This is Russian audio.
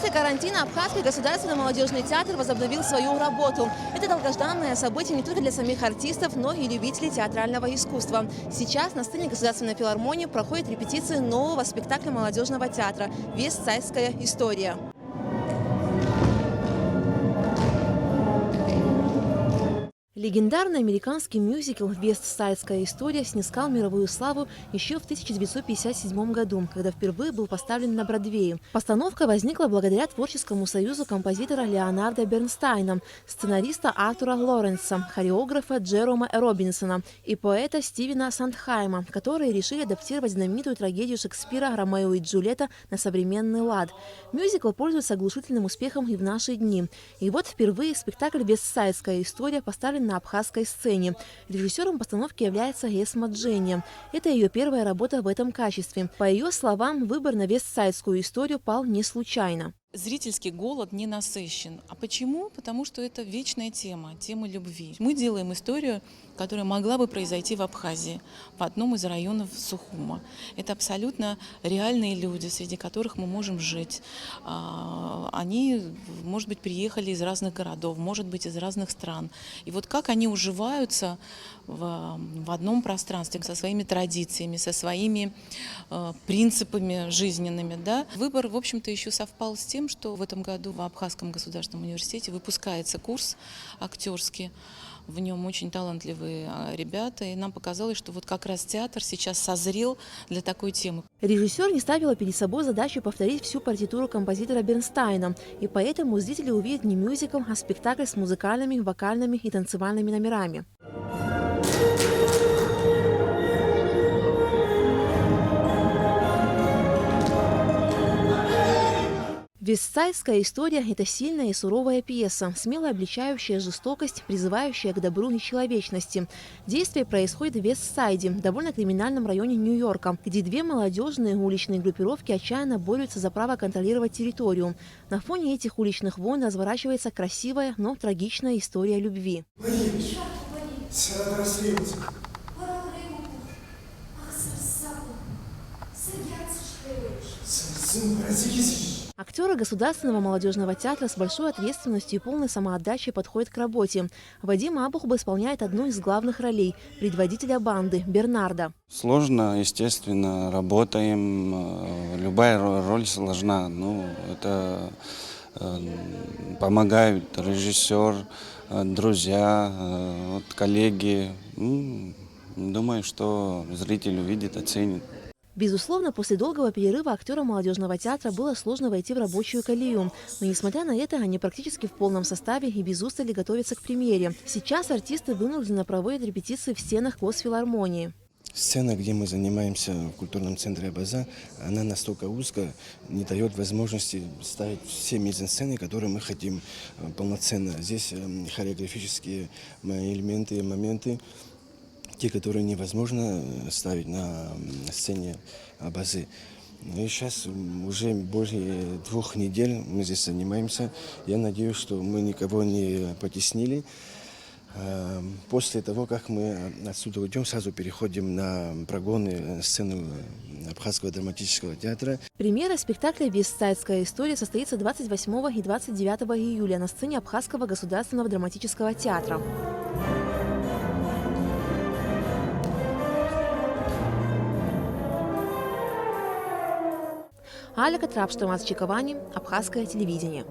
После карантина Абхазский государственный молодежный театр возобновил свою работу. Это долгожданное событие не только для самих артистов, но и любителей театрального искусства. Сейчас на сцене Государственной филармонии проходят репетиции нового спектакля молодежного театра «Вестсайдская история». Легендарный американский мюзикл «Вестсайдская история» снискал мировую славу еще в 1957 году, когда впервые был поставлен на Бродвее. Постановка возникла благодаря творческому союзу композитора Леонарда Бернстайна, сценариста Артура Лоренса, хореографа Джерома Робинсона и поэта Стивена Сандхайма, которые решили адаптировать знаменитую трагедию Шекспира «Ромео и Джульетта» на современный лад. Мюзикл пользуется оглушительным успехом и в наши дни. И вот впервые спектакль «Вестсайдская история» поставлен на абхазской сцене. Режиссером постановки является Эсма Дженни. Это ее первая работа в этом качестве. По ее словам, выбор на вестсайдскую историю пал не случайно. Зрительский голод не насыщен. А почему? Потому что это вечная тема любви. Мы делаем историю, которая могла бы произойти в Абхазии, в одном из районов Сухума. Это абсолютно реальные люди, среди которых мы можем жить. Они, может быть, приехали из разных городов, может быть, из разных стран. И вот как они уживаются в одном пространстве со своими традициями, со своими принципами жизненными. Да? Выбор, в общем-то, еще совпал с тем, что в этом году в Абхазском государственном университете выпускается курс актерский. В нем очень талантливые ребята, и нам показалось, что вот как раз театр сейчас созрел для такой темы. Режиссер не ставила перед собой задачу повторить всю партитуру композитора Бернстайна, и поэтому зрители увидят не мюзикл, а спектакль с музыкальными, вокальными и танцевальными номерами. «Вестсайдская история» – это сильная и суровая пьеса, смело обличающая жестокость, призывающая к добру и человечности. Действие происходит в Вестсайде, довольно криминальном районе Нью-Йорка, где две молодежные уличные группировки отчаянно борются за право контролировать территорию. На фоне этих уличных войн разворачивается красивая, но трагичная история любви. Актеры Государственного молодежного театра с большой ответственностью и полной самоотдачей подходят к работе. Вадим Абухба исполняет одну из главных ролей – предводителя банды Бернарда. Сложно, естественно, работаем. Любая роль сложна. Это помогают режиссер, друзья, коллеги. Думаю, что зритель увидит, оценит. Безусловно, после долгого перерыва актерам молодежного театра было сложно войти в рабочую колею. Но, несмотря на это, они практически в полном составе и без устали готовятся к премьере. Сейчас артисты вынуждены проводить репетиции в стенах Госфилармонии. Сцена, где мы занимаемся в культурном центре Абаза, она настолько узкая, не дает возможности ставить все мизансцены, которые мы хотим полноценно. Здесь хореографические элементы, моменты, те, которые невозможно ставить на сцене Абазы. И сейчас уже более 2 недель мы здесь занимаемся. Я надеюсь, что мы никого не потеснили. После того, как мы отсюда уйдем, сразу переходим на прогоны сцены Абхазского драматического театра. Премьера спектакля «Вестсайдская история» состоится 28 и 29 июля на сцене Абхазского государственного драматического театра. Аля Катрапштамас Чиковани, Абхазское телевидение.